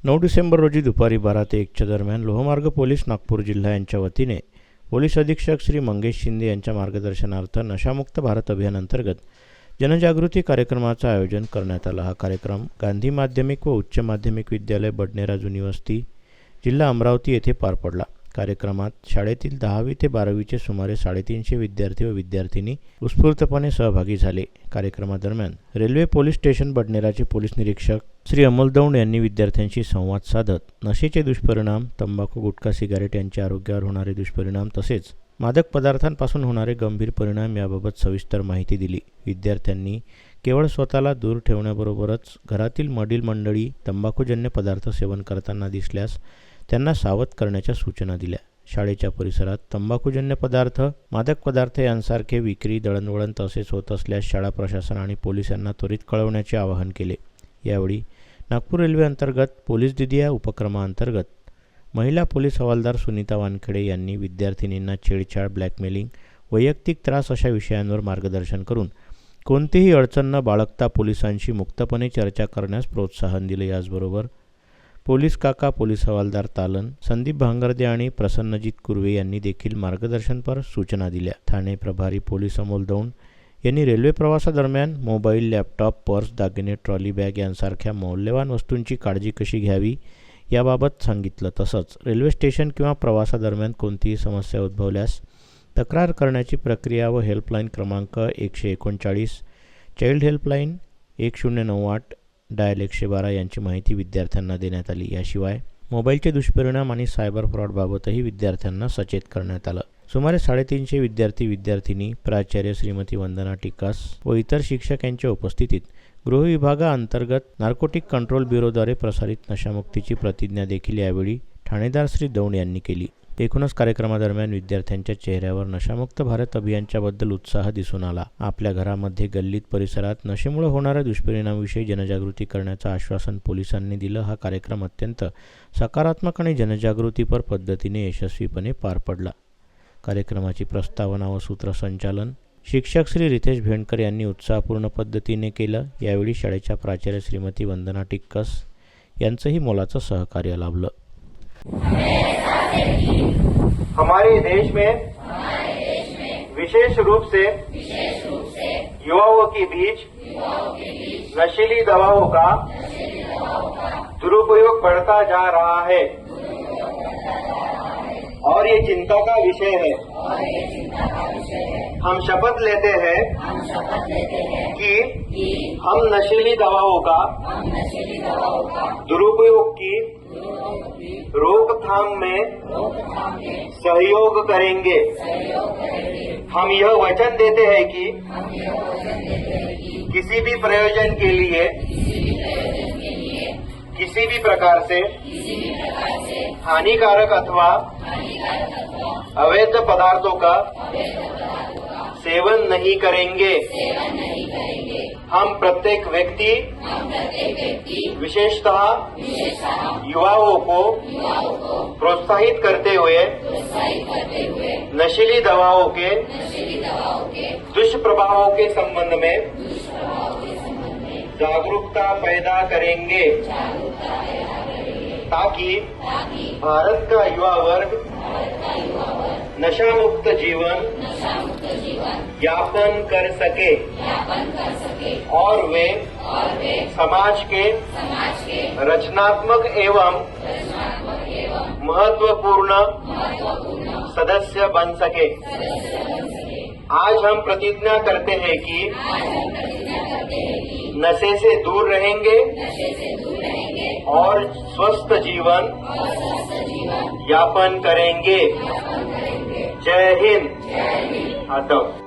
9 डिसेंबर रोजी दुपारी 12 ते 1च्या दरम्यान लोहमार्ग पोलीस नागपूर जिल्हा यांच्या वतीने पोलीस अधीक्षक श्री मंगेश शिंदे यांच्या मार्गदर्शनार्थ नशामुक्त भारत अभियानांतर्गत जनजागृती कार्यक्रमाचं आयोजन करण्यात आलं। हा कार्यक्रम गांधी माध्यमिक व उच्च माध्यमिक विद्यालय बडनेरा जुनी वस्ती जिल्हा अमरावती येथे पार पडला। कार्यक्रमात शाळेतील 10वी ते 12वीचे सुमारे 350 विद्यार्थी व विद्यार्थिनी उत्स्फूर्तपणे सहभागी झाले। कार्यक्रमादरम्यान रेल्वे पोलीस स्टेशन बडनेराचे पोलीस निरीक्षक श्री अमोल दौंड यांनी विद्यार्थ्यांशी संवाद साधत नशेचे दुष्परिणाम, तंबाखू, गुटखा, सिगारेट यांचे आरोग्यावर होणारे दुष्परिणाम तसेच मादक पदार्थांपासून होणारे गंभीर परिणाम याबाबत सविस्तर माहिती दिली। विद्यार्थ्यांनी केवळ स्वतःला दूर ठेवण्याबरोबरच घरातील वडील मंडळी तंबाखूजन्य पदार्थ सेवन करताना दिसल्यास त्यांना सावध करण्याच्या सूचना दिल्या। शाळेच्या परिसरात तंबाखूजन्य पदार्थ, मादक पदार्थ यांसारखे विक्री, दळणवळण तसेच होत असल्यास शाळा प्रशासन आणि पोलिसांना त्वरित कळवण्याचे आवाहन केले। यावेळी नागपूर रेल्वे अंतर्गत पोलीस दीदी या उपक्रमाअंतर्गत महिला पोलीस हवालदार सुनीता वानखेडे यांनी विद्यार्थिनींना छेडछाड, ब्लॅकमेलिंग, वैयक्तिक त्रास अशा विषयांवर मार्गदर्शन करून कोणतीही अडचण न बाळगता पोलिसांशी मुक्तपणे चर्चा करण्यास प्रोत्साहन दिले। याचबरोबर पोलीस काका, पोलीस हवालदार तालन, संदीप भांगर्दे आणि प्रसन्नजीत कुर्वे यांनी देखील मार्गदर्शनपर सूचना दिल्या। ठाणे प्रभारी पोलीस अमोल दौंड यांनी रेल्वे प्रवासादरम्यान मोबाईल, लॅपटॉप, पर्स, दागिने, ट्रॉली बॅग यांसारख्या मौल्यवान वस्तूंची काळजी कशी घ्यावी याबाबत सांगितलं। तसंच रेल्वे स्टेशन किंवा प्रवासादरम्यान कोणतीही समस्या उद्भवल्यास तक्रार करण्याची प्रक्रिया व हेल्पलाईन क्रमांक 139, चाइल्ड हेल्पलाईन 1098, डायल 112 यांची माहिती विद्यार्थ्यांना देण्यात आली। याशिवाय मोबाईलचे दुष्परिणाम आणि सायबर फ्रॉडबाबतही विद्यार्थ्यांना सचेत करण्यात आलं। सुमारे 350 विद्यार्थी-विद्यार्थिनी, प्राचार्य श्रीमती वंदना टिकास व इतर शिक्षक यांच्या उपस्थितीत गृह विभागाअंतर्गत नार्कोटिक कंट्रोल ब्युरोद्वारे प्रसारित नशामुक्तीची प्रतिज्ञा देखील यावेळी ठाणेदार श्री दौंड यांनी केली। एकूणच कार्यक्रमादरम्यान विद्यार्थ्यांच्या चेहऱ्यावर नशामुक्त भारत अभियानाबद्दल उत्साह दिसून आला। आपल्या घरामध्ये, गल्लीत, परिसरात नशेमुळे होणाऱ्या दुष्परिणामाविषयी जनजागृती करण्याचं आश्वासन पोलिसांनी दिलं। हा कार्यक्रम अत्यंत सकारात्मक आणि जनजागृतीपर पद्धतीने यशस्वीपणे पार पडला। कार्यक्रमाची प्रस्तावना व सूत्रसंचालन शिक्षक श्री रितेश भेंडकर यांनी उत्साहपूर्ण पद्धतीने केलं। यावेळी शाळेच्या प्राचार्य श्रीमती वंदना टिक्कस यांचंही मोलाचं सहकार्य लाभलं। हमारे देश में विशेष रूप से युवाओं के बीच नशीली दवाओं का दुरुपयोग बढ़ता जा रहा है और ये चिंता का विषय है। हम शपथ लेते हैं कि हम नशीली दवाओं का दुरुपयोग की रोकथाम में सहयोग करेंगे। हम यह वचन देते हैं कि किसी भी प्रयोजन के लिए किसी भी प्रकार से हानिकारक अथवा अवैध पदार्थों का सेवन नहीं करेंगे। हम प्रत्येक व्यक्ति विशेषतः युवाओं को प्रोत्साहित करते हुए नशीली दवाओं के दुष्प्रभावों के संबंध में जागरूकता पैदा करेंगे ताकि भारत का युवा वर्ग नशा मुक्त जीवन यापन कर सके और वे समाज के रचनात्मक एवं महत्वपूर्ण सदस्य बन सके। आज हम प्रतिज्ञा करते हैं कि नशे से दूर रहेंगे और स्वस्थ जीवन यापन करेंगे। जय हिंद। आदब।